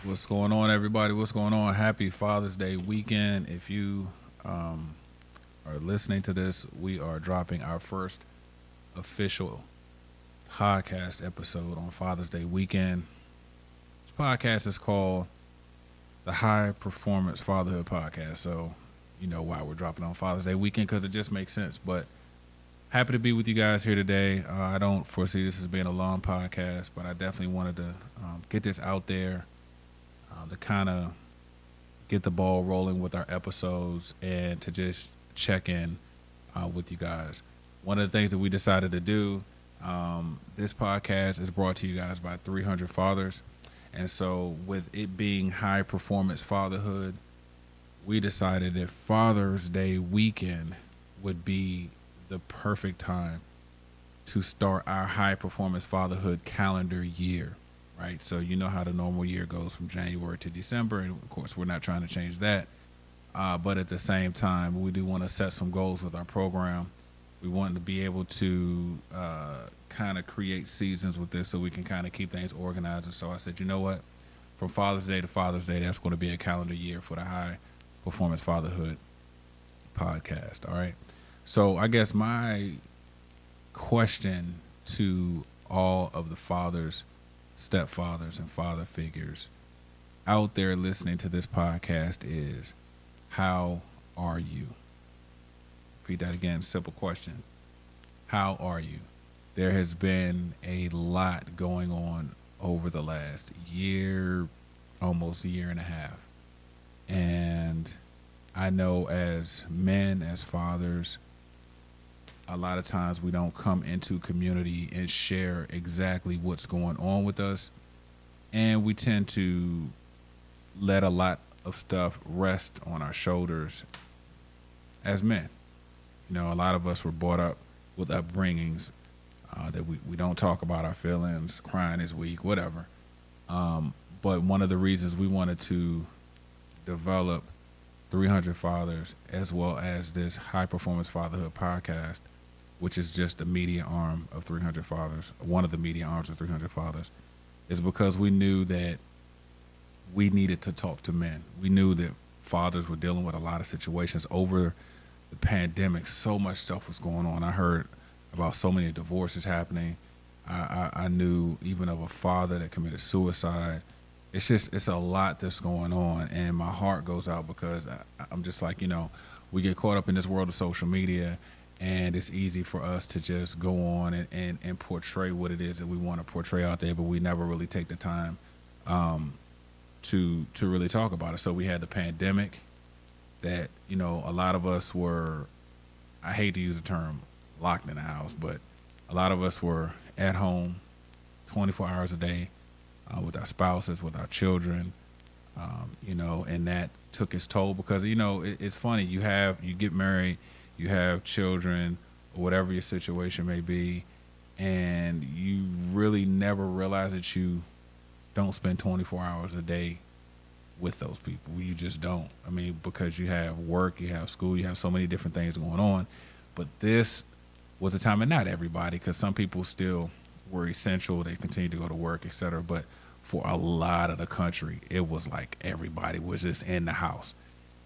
What's going on, everybody? What's going on? Happy Father's Day weekend. If you are listening to this, we are dropping our first official podcast episode on Father's Day weekend. This podcast is called the High Performance Fatherhood Podcast. So, you know why we're dropping on Father's Day weekend because it just makes sense. But happy to be with you guys here today. I don't foresee this as being a long podcast, but I definitely wanted to get this out there to kind of get the ball rolling with our episodes and to just check in with you guys. One of the things that we decided to do, this podcast is brought to you guys by 300 Fathers. And so, with it being high performance fatherhood, we decided that Father's Day weekend would be the perfect time to start our high performance fatherhood calendar year, right? So you know how the normal year goes from January to December, and of course we're not trying to change that. But at the same time, we do want to set some goals with our program. We want to be able to kind of create seasons with this so we can kind of keep things organized. And so I said, you know what? From Father's Day to Father's Day, that's going to be a calendar year for the High Performance Fatherhood podcast. All right. So I guess my question to all of the fathers, stepfathers, and father figures out there listening to this podcast is, how are you? Repeat that again. Simple question. How are you? There has been a lot going on over the last year, almost a year and a half. And I know as men, as fathers, a lot of times we don't come into community and share exactly what's going on with us. And we tend to let a lot of stuff rest on our shoulders as men. You know, a lot of us were brought up with upbringings that we don't talk about our feelings, crying is weak, whatever. But one of the reasons we wanted to develop 300 Fathers as well as this High Performance Fatherhood podcast, which is just the media arm of 300 Fathers, one of the media arms of 300 Fathers, is because we knew that we needed to talk to men. We knew that fathers were dealing with a lot of situations over the pandemic. So much stuff was going on. I heard about so many divorces happening. I knew even of a father that committed suicide. It's a lot that's going on, and my heart goes out because I'm just like, we get caught up in this world of social media, and it's easy for us to just go on and portray what it is that we want to portray out there, but we never really take the time to really talk about it. So we had the pandemic that, a lot of us were, I hate to use the term locked in the house, but a lot of us were at home 24 hours a day with our spouses, with our children, and that took its toll because, it's funny. You get married, you have children, or whatever your situation may be, and you really never realize that you don't spend 24 hours a day with those people. You just don't. I mean, because you have work, you have school, you have so many different things going on. But this was a time, and not everybody, because some people still were essential. They continued to go to work, et cetera. But for a lot of the country, it was like everybody was just in the house.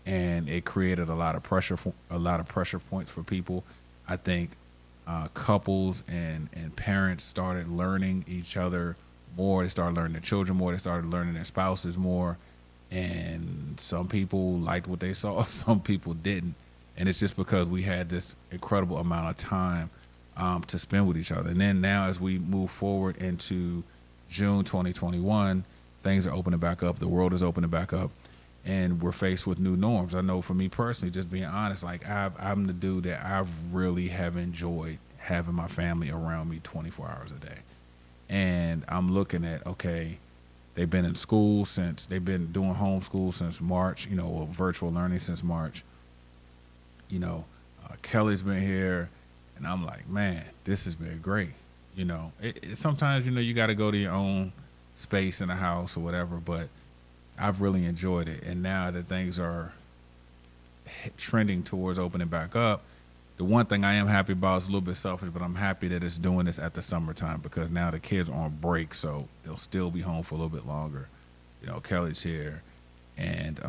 And it created a lot of pressure points for people. I think couples and parents started learning each other more. They started learning their children more. They started learning their spouses more. And some people liked what they saw. Some people didn't. And it's just because we had this incredible amount of time to spend with each other. And then now as we move forward into June 2021, things are opening back up. The world is opening back up. And we're faced with new norms. I know for me personally, just being honest, like I'm the dude that I really have enjoyed having my family around me 24 hours a day. And I'm looking at, okay, they've been in school they've been doing homeschool since March, or virtual learning since March. Kelly's been here, and I'm like, man, this has been great. Sometimes, you got to go to your own space in the house or whatever, but I've really enjoyed it. And now that things are trending towards opening back up, the one thing I am happy about is a little bit selfish, but I'm happy that it's doing this at the summertime because now the kids are on break, so they'll still be home for a little bit longer. Kelly's here, and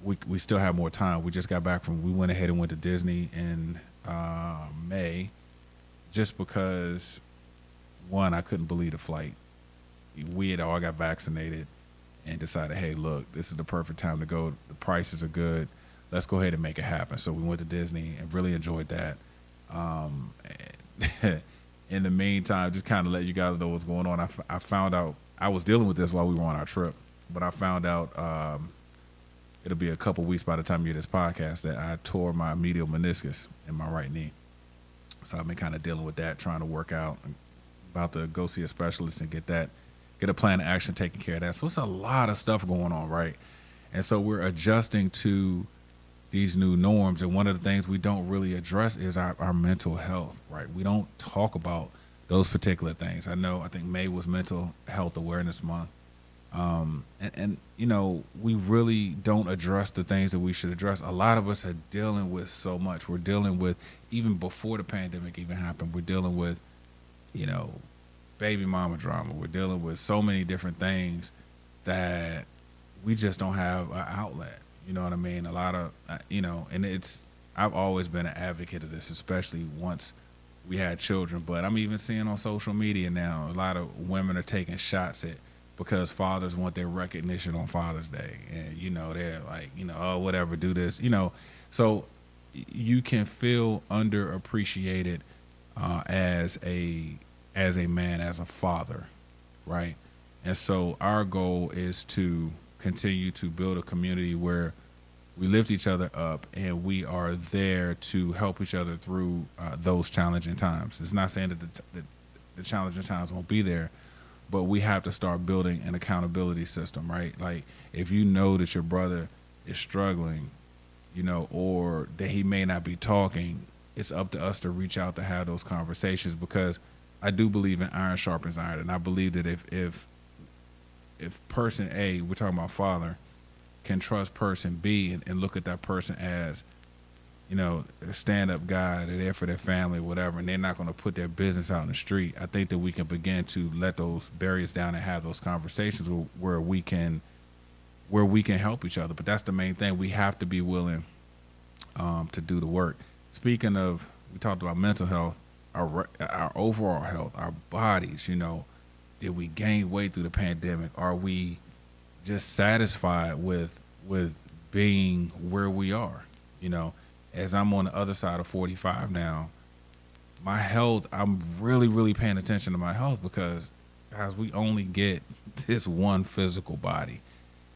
we still have more time. We just got back from. We went ahead and went to Disney in May, just because one, I couldn't believe the flight. We had all got vaccinated and decided, hey, look, this is the perfect time to go. The prices are good. Let's go ahead and make it happen. So we went to Disney and really enjoyed that. Um, in the meantime, just kind of let you guys know what's going on. I found out I was dealing with this while we were on our trip, but I found out it'll be a couple weeks by the time you hear this podcast that I tore my medial meniscus in my right knee. So I've been kind of dealing with that, trying to work out. About to go see a specialist and get a plan of action taking care of that. So it's a lot of stuff going on, right? And so we're adjusting to these new norms. And one of the things we don't really address is our mental health, right? We don't talk about those particular things. I think May was Mental Health Awareness Month. And we really don't address the things that we should address. A lot of us are dealing with so much. We're dealing with, even before the pandemic even happened, we're dealing with, baby mama drama. We're dealing with so many different things that we just don't have an outlet. You know what I mean? A lot of, and I've always been an advocate of this, especially once we had children. But I'm even seeing on social media now, a lot of women are taking shots at, because fathers want their recognition on Father's Day. And, they're like, oh, whatever, do this, So you can feel underappreciated as a man, as a father, right? And so our goal is to continue to build a community where we lift each other up and we are there to help each other through those challenging times. It's not saying that the challenging times won't be there, but we have to start building an accountability system, right? Like, if you know that your brother is struggling, or that he may not be talking, it's up to us to reach out to have those conversations, because I do believe in iron sharpens iron. And I believe that if person A, we're talking about father, can trust person B and look at that person as, a stand-up guy, they're there for their family, whatever, and they're not going to put their business out in the street, I think that we can begin to let those barriers down and have those conversations where we can help each other. But that's the main thing. We have to be willing to do the work. Speaking of, we talked about mental health, our overall health, our bodies, did we gain weight through the pandemic? Are we just satisfied with being where we are? As I'm on the other side of 45 now, my health, I'm really, really paying attention to my health, because, guys, we only get this one physical body.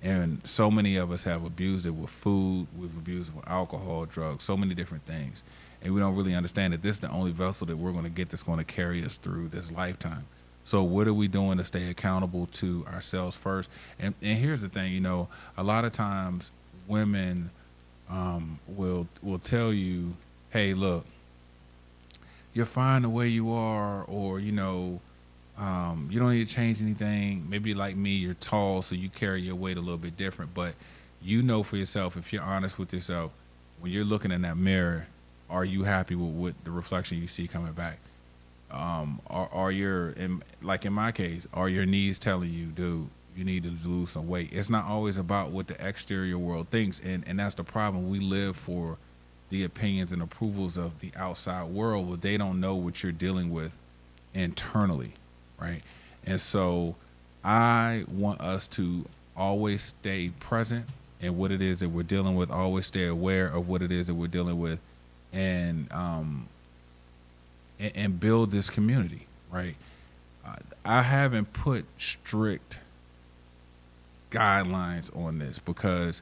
And so many of us have abused it with food, we've abused it with alcohol, drugs, so many different things. And we don't really understand that this is the only vessel that we're going to get that's going to carry us through this lifetime. So what are we doing to stay accountable to ourselves first? And here's the thing, a lot of times women will tell you, hey, look, you're fine the way you are, or, you don't need to change anything. Maybe like me, you're tall, so you carry your weight a little bit different. But for yourself, if you're honest with yourself, when you're looking in that mirror, are you happy with the reflection you see coming back? Like in my case, are your knees telling you, dude, you need to lose some weight? It's not always about what the exterior world thinks. And that's the problem. We live for the opinions and approvals of the outside world, but they don't know what you're dealing with internally, right? And so I want us to always stay present in what it is that we're dealing with, always stay aware of what it is that we're dealing with, and build this community, right? I haven't put strict guidelines on this, because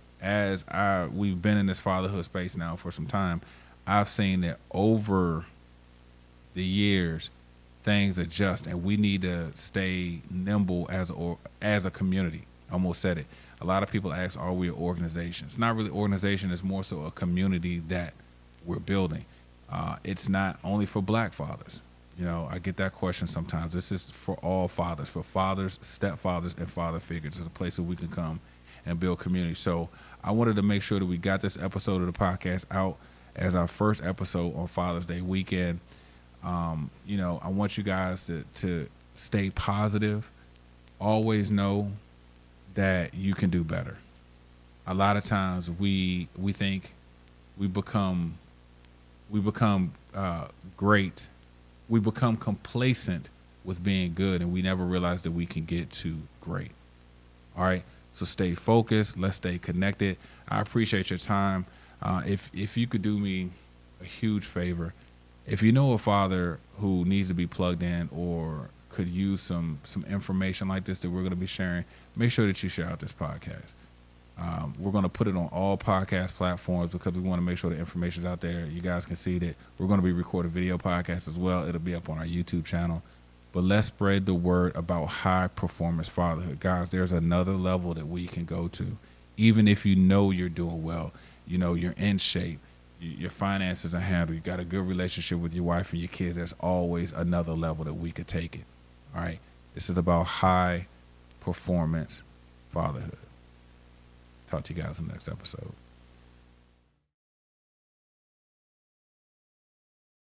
we've been in this fatherhood space now for some time, I've seen that over the years things adjust, and we need to stay nimble as a community. I almost said it. A lot of people ask, are we an organization? It's not really organization. It's more so a community that we're building. It's not only for black fathers. I get that question sometimes. This is for all fathers, for fathers, stepfathers, and father figures. It's a place where we can come and build community. So I wanted to make sure that we got this episode of the podcast out as our first episode on Father's Day weekend. I want you guys to stay positive. Always know that you can do better. A lot of times we think we become great. We become complacent with being good, and we never realize that we can get to great. All right. So stay focused. Let's stay connected. I appreciate your time. If you could do me a huge favor, if you know a father who needs to be plugged in or could use some information like this that we're going to be sharing, make sure that you share out this podcast. We're going to put it on all podcast platforms because we want to make sure the information's out there. You guys can see that we're going to be recording video podcasts as well. It'll be up on our YouTube channel. But let's spread the word about high performance fatherhood. Guys, there's another level that we can go to. Even if you know you're doing well, you know, you're in shape, your finances are handled, you got a good relationship with your wife and your kids, there's always another level that we could take it. All right. This is about high performance fatherhood. Talk to you guys in the next episode.